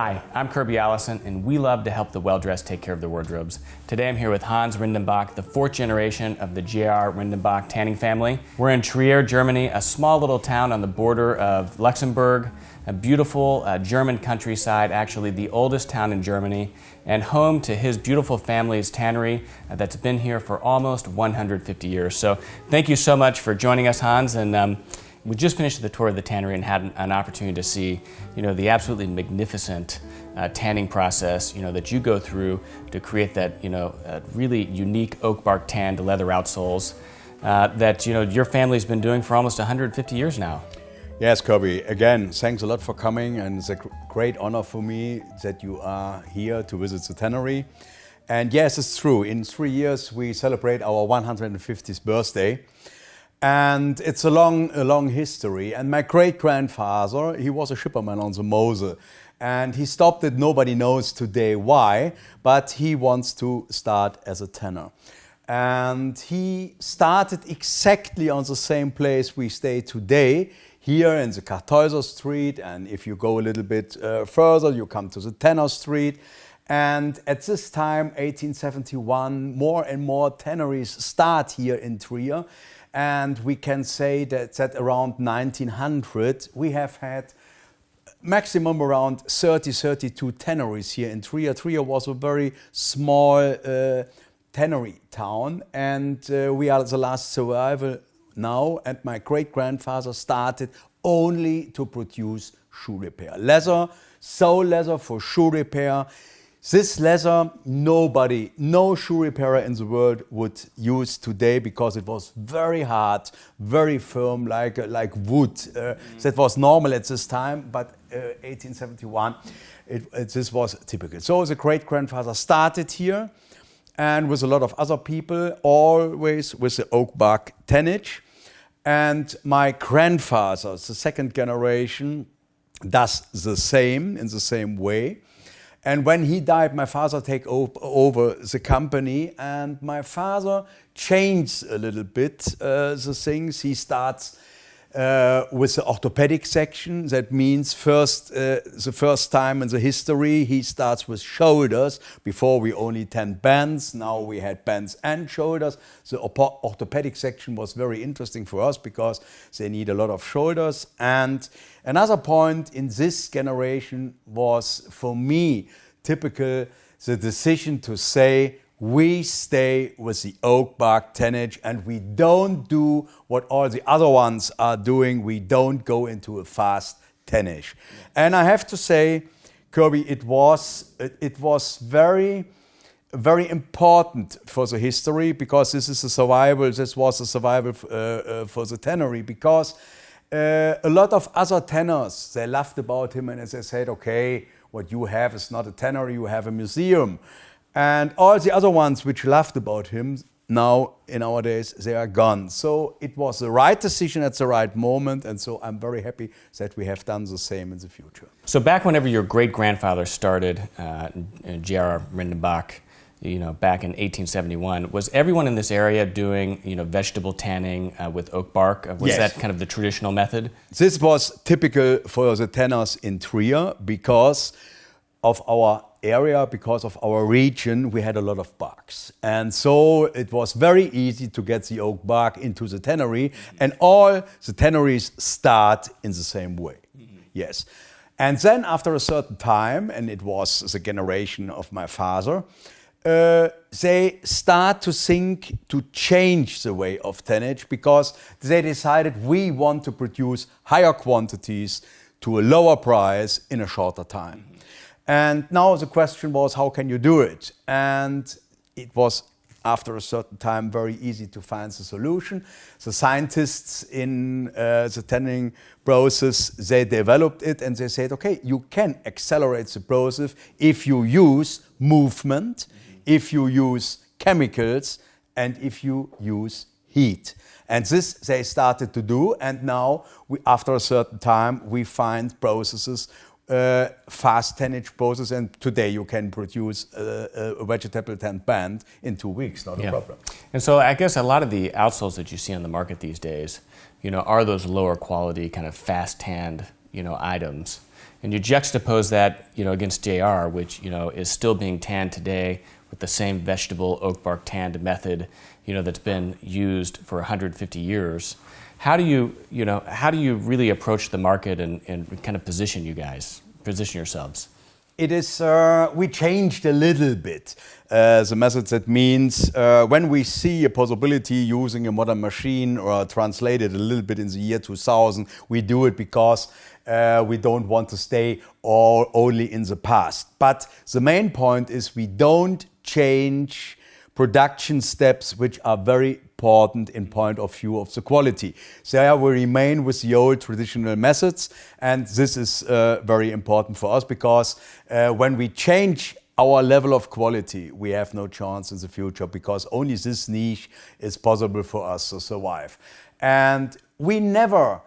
Hi, I'm Kirby Allison, and we love to help the well-dressed take care of their wardrobes. Today I'm here with Jr Rendenbach, the fourth generation of the Jr Rendenbach tanning family. We're in Trier, Germany, a small little town on the border of Luxembourg, a beautiful German countryside, actually the oldest town in Germany, and home to his beautiful family's tannery that's been here for almost 150 years. So thank you so much for joining us, Hans. And we just finished the tour of the tannery and had an opportunity to see, the absolutely magnificent tanning process, that you go through to create that, really unique oak bark tanned leather outsoles that, your family's been doing for almost 150 years now. Yes, Kirby, again, thanks a lot for coming, and it's a great honor for me that you are here to visit the tannery. And yes, it's true, in 3 years we celebrate our 150th birthday. And it's a long history. And my great-grandfather, he was a shipperman on the Mosel. And he stopped it, nobody knows today why, but he wants to start as a tanner. And he started exactly on the same place we stay today, here in the Kartäuser Street. And if you go a little bit further, you come to the Tanner Street. And at this time, 1871, more and more tanneries start here in Trier. And we can say that around 1900, we have had maximum around 32 tanneries here in Trier. Trier was a very small tannery town, and we are the last survival now. And my great-grandfather started only to produce shoe repair. Leather, sole leather for shoe repair. This leather, no shoe repairer in the world would use today because it was very hard, very firm, like wood. That was normal at this time, but 1871, this was typical. So the great-grandfather started here, and with a lot of other people, always with the oak bark tannage. And my grandfather, the second generation, does the same, in the same way. And when he died, my father took over the company, and my father changed a little bit the things. He starts with the orthopedic section. That means the first time in the history, he starts with shoulders. Before we only tanned bands, now we had bands and shoulders. The orthopedic section was very interesting for us because they need a lot of shoulders. And another point in this generation was, for me, typical, the decision to say, we stay with the oak bark tannage and we don't do what all the other ones are doing. We don't go into a fast tannage. And I have to say, Kirby, it was very, very important for the history, because this was a survival for the tannery, because a lot of other tanners, they laughed about him and they said, okay, what you have is not a tannery, you have a museum. And all the other ones which laughed about him, now, in our days, they are gone. So it was the right decision at the right moment, and so I'm very happy that we have done the same in the future. So back whenever your great-grandfather started Jr Rendenbach, back in 1871, was everyone in this area doing, vegetable tanning with oak bark? Was that kind of the traditional method? This was typical for the tanners in Trier because of our area, because of our region. We had a lot of barks. And so it was very easy to get the oak bark into the tannery, and all the tanneries start in the same way. Yes. And then after a certain time, and it was the generation of my father, they start to think to change the way of tannage, because they decided we want to produce higher quantities to a lower price in a shorter time. And now the question was, how can you do it? And it was, after a certain time, very easy to find the solution. The scientists in the tanning process, they developed it, and they said, okay, you can accelerate the process if you use movement, if you use chemicals, and if you use heat. And this they started to do, and now, after a certain time, we find processes, fast tannage process, and today you can produce a vegetable tanned band in 2 weeks, not a problem. And so I guess a lot of the outsoles that you see on the market these days, are those lower quality kind of fast tanned, items. And you juxtapose that, against JR, which, is still being tanned today with the same vegetable oak bark tanned method, that's been used for 150 years. How do you really approach the market and kind of position yourselves? It is, we changed a little bit the method. That means when we see a possibility using a modern machine or translate it a little bit in the year 2000, we do it because we don't want to stay only in the past. But the main point is we don't change production steps which are very important in point of view of the quality. So we remain with the old traditional methods, and this is very important for us because when we change our level of quality, we have no chance in the future because only this niche is possible for us to survive. And we never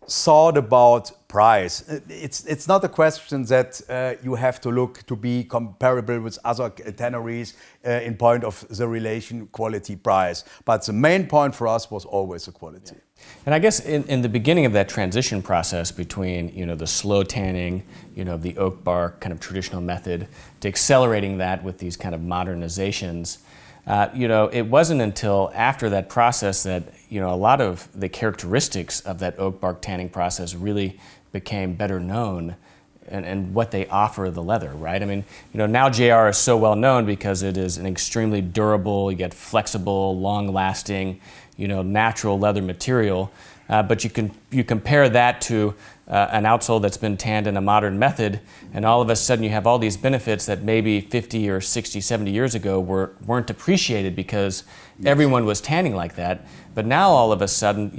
thought about price. It's not a question that you have to look to be comparable with other tanneries in point of the relation quality-price. But the main point for us was always the quality. Yeah. And I guess in the beginning of that transition process between the slow tanning, the oak bark kind of traditional method, to accelerating that with these kind of modernizations, it wasn't until after that process that a lot of the characteristics of that oak bark tanning process really became better known and what they offer the leather, right? I mean, now JR is so well known because it is an extremely durable, yet flexible, long-lasting, natural leather material. But you compare that to an outsole that's been tanned in a modern method, and all of a sudden you have all these benefits that maybe 50 or 60, 70 years ago weren't appreciated because everyone was tanning like that. But now all of a sudden,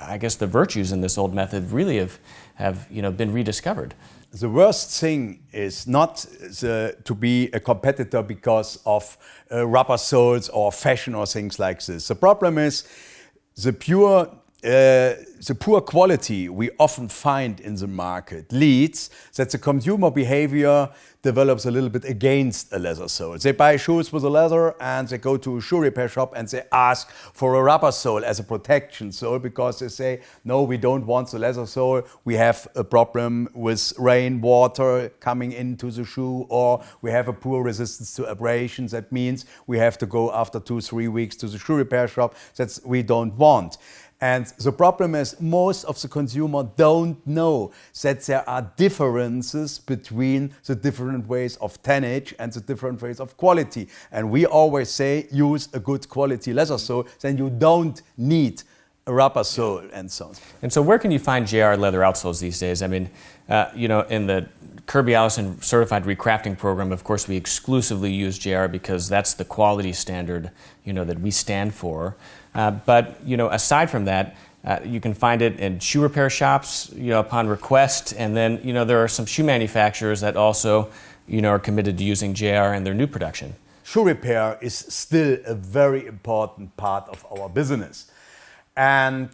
I guess the virtues in this old method really have been rediscovered. The worst thing is not to be a competitor because of rubber soles or fashion or things like this. The problem is the poor quality we often find in the market leads that the consumer behavior develops a little bit against a leather sole. They buy shoes with a leather and they go to a shoe repair shop and they ask for a rubber sole as a protection sole because they say, no, we don't want the leather sole. We have a problem with rain, water coming into the shoe, or we have a poor resistance to abrasion. That means we have to go after 2-3 weeks to the shoe repair shop. That's we don't want. And the problem is most of the consumer don't know that there are differences between the different ways of tannage and the different ways of quality. And we always say use a good quality leather sole, then you don't need a rubber sole and so on. And so where can you find JR leather outsoles these days? I mean, in the Kirby Allison certified recrafting program, of course, we exclusively use JR because that's the quality standard, that we stand for. But aside from that, you can find it in shoe repair shops, upon request, and then there are some shoe manufacturers that also, are committed to using JR in their new production. Shoe repair is still a very important part of our business, and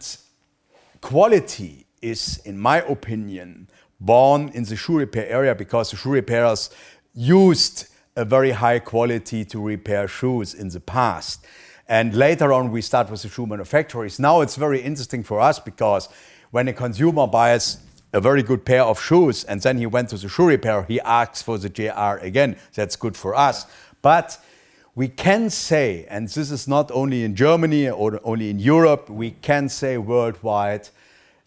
quality is, in my opinion, born in the shoe repair area because the shoe repairers used a very high quality to repair shoes in the past. And later on, we start with the shoe manufacturers. Now it's very interesting for us because when a consumer buys a very good pair of shoes and then he went to the shoe repair, he asks for the JR again. That's good for us. But we can say, and this is not only in Germany or only in Europe, we can say worldwide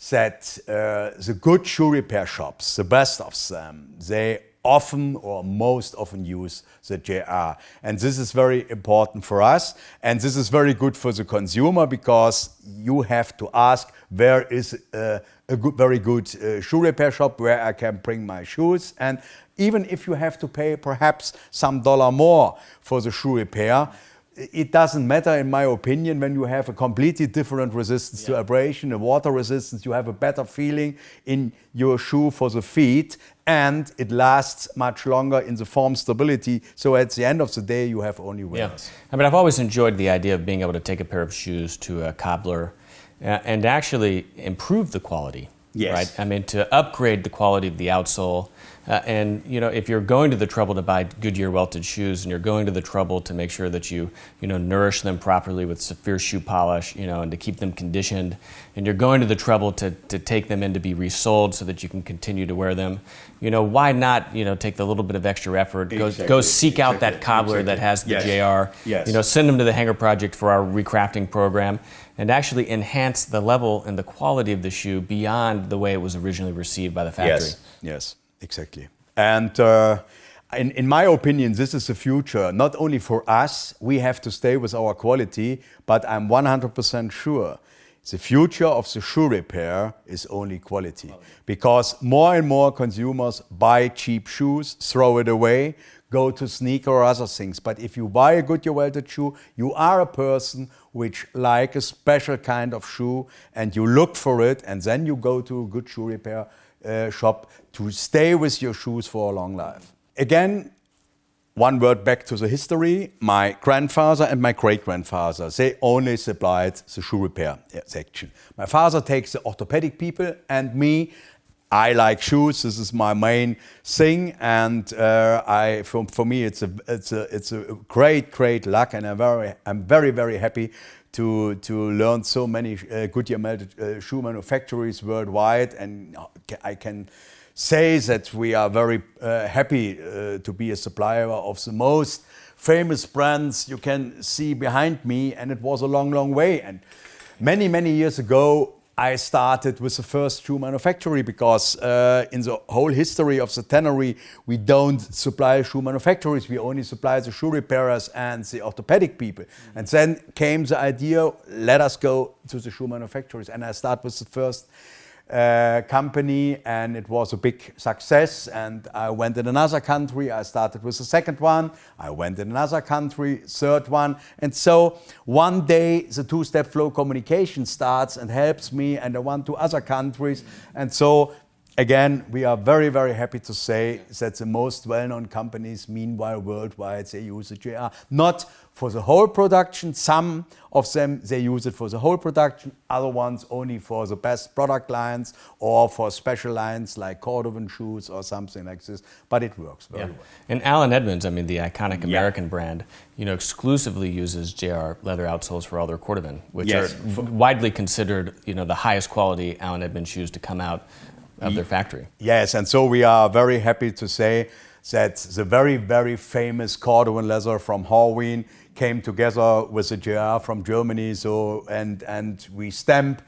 that the good shoe repair shops, the best of them, they often or most often use the JR. And this is very important for us. And this is very good for the consumer because you have to ask where is a very good shoe repair shop where I can bring my shoes. And even if you have to pay perhaps some dollar more for the shoe repair, it doesn't matter, in my opinion, when you have a completely different resistance to abrasion, a water resistance, you have a better feeling in your shoe for the feet, and it lasts much longer in the form stability. So at the end of the day, you have only winners. Yeah. I mean, I've always enjoyed the idea of being able to take a pair of shoes to a cobbler and actually improve the quality. Yes. Right? I mean, to upgrade the quality of the outsole, And if you're going to the trouble to buy Goodyear welted shoes, and you're going to the trouble to make sure that you nourish them properly with severe shoe polish, and to keep them conditioned, and you're going to the trouble to take them in to be resoled so that you can continue to wear them, why not take the little bit of extra effort, go seek out that cobbler that has the JR, send them to the Hanger Project for our recrafting program, and actually enhance the level and the quality of the shoe beyond the way it was originally received by the factory. Yes, exactly. And in my opinion, this is the future. Not only for us, we have to stay with our quality, but I'm 100% sure the future of the shoe repair is only quality. Because more and more consumers buy cheap shoes, throw it away, go to sneaker or other things. But if you buy a Goodyear welted shoe, you are a person which like a special kind of shoe, and you look for it, and then you go to a good shoe repair shop to stay with your shoes for a long life. Again, one word back to the history. My grandfather and my great-grandfather, they only supplied the shoe repair section. My father takes the orthopedic people, and me, I like shoes. This is my main thing, and for me, it's a great luck, and I'm very happy to learn so many Goodyear melted shoe manufacturers worldwide, and I can say that we are very happy to be a supplier of the most famous brands you can see behind me, and it was a long way. And many years ago, I started with the first shoe manufactory, because in the whole history of the Tannery, we don't supply shoe manufacturers, we only supply the shoe repairers and the orthopedic people. And then came the idea, let us go to the shoe manufacturers. And I started with the first company, and it was a big success. And I went in another country, I started with the second one, I went in another country, third one. And so one day the two-step flow communication starts and helps me, and I went to other countries. And so again, we are very happy to say that the most well-known companies, meanwhile worldwide, they use the JR. Not for the whole production. Some of them, they use it for the whole production. Other ones only for the best product lines, or for special lines like Cordovan shoes or something like this. But it works very well. And Allen Edmonds, the iconic American brand, exclusively uses JR leather outsoles for all their Cordovan, which are widely considered, the highest quality Allen Edmonds shoes to come out of their factory. Yes, and so we are very happy to say that the very famous Cordovan leather from Horween came together with the JR from Germany. So and we stamp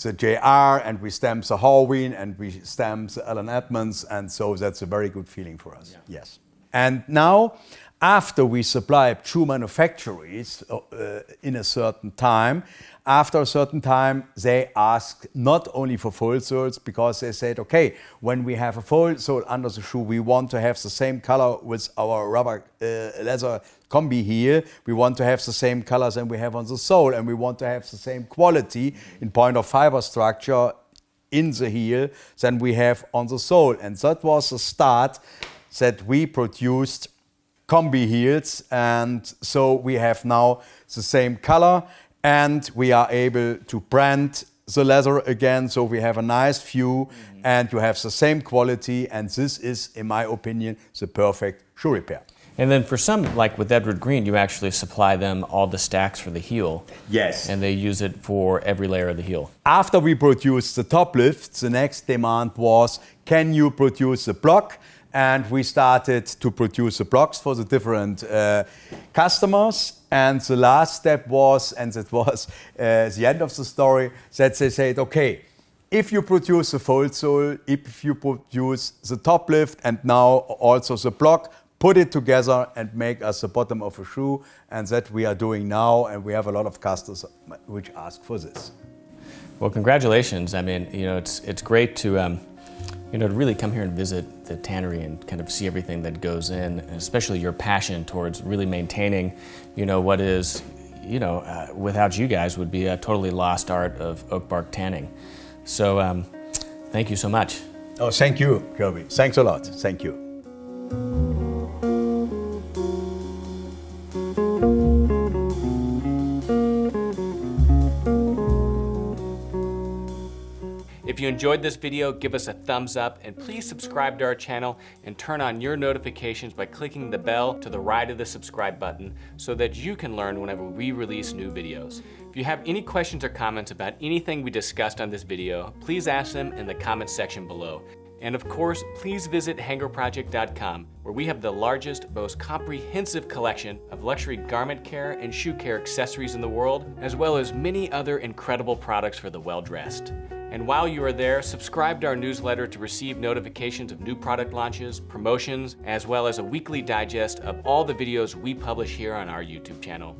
the JR, and we stamp the Horween, and we stamp the Allen Edmonds, and so that's a very good feeling for us. Yes. And now, after we supply shoe manufacturers in a certain time, after a certain time, they ask not only for fold soles, because they said, okay, when we have a fold sole under the shoe, we want to have the same color with our rubber leather combi heel. We want to have the same colors than we have on the sole, and we want to have the same quality in point of fiber structure in the heel than we have on the sole. And that was the start that we produced combi heels, and so we have now the same color, and we are able to brand the leather again, so we have a nice view, and you have the same quality, and this is, in my opinion, the perfect shoe repair. And then for some, like with Edward Green, you actually supply them all the stacks for the heel. Yes. And they use it for every layer of the heel. After we produced the top lift, the next demand was, can you produce the block? And we started to produce the blocks for the different customers. And the last step was, and that was the end of the story, that they said, okay, if you produce the fold sole, if you produce the top lift, and now also the block, put it together and make us the bottom of a shoe. And that we are doing now, and we have a lot of customers which ask for this. Well, congratulations. I mean, it's great to to really come here and visit the tannery and kind of see everything that goes in, and especially your passion towards really maintaining, what is, without you guys would be a totally lost art of oak bark tanning. So thank you so much. Oh, thank you, Kirby. Thanks a lot. Thank you. If you enjoyed this video, give us a thumbs up and please subscribe to our channel and turn on your notifications by clicking the bell to the right of the subscribe button so that you can learn whenever we release new videos. If you have any questions or comments about anything we discussed on this video, please ask them in the comments section below. And of course, please visit hangerproject.com, where we have the largest, most comprehensive collection of luxury garment care and shoe care accessories in the world, as well as many other incredible products for the well-dressed. And while you are there, subscribe to our newsletter to receive notifications of new product launches, promotions, as well as a weekly digest of all the videos we publish here on our YouTube channel.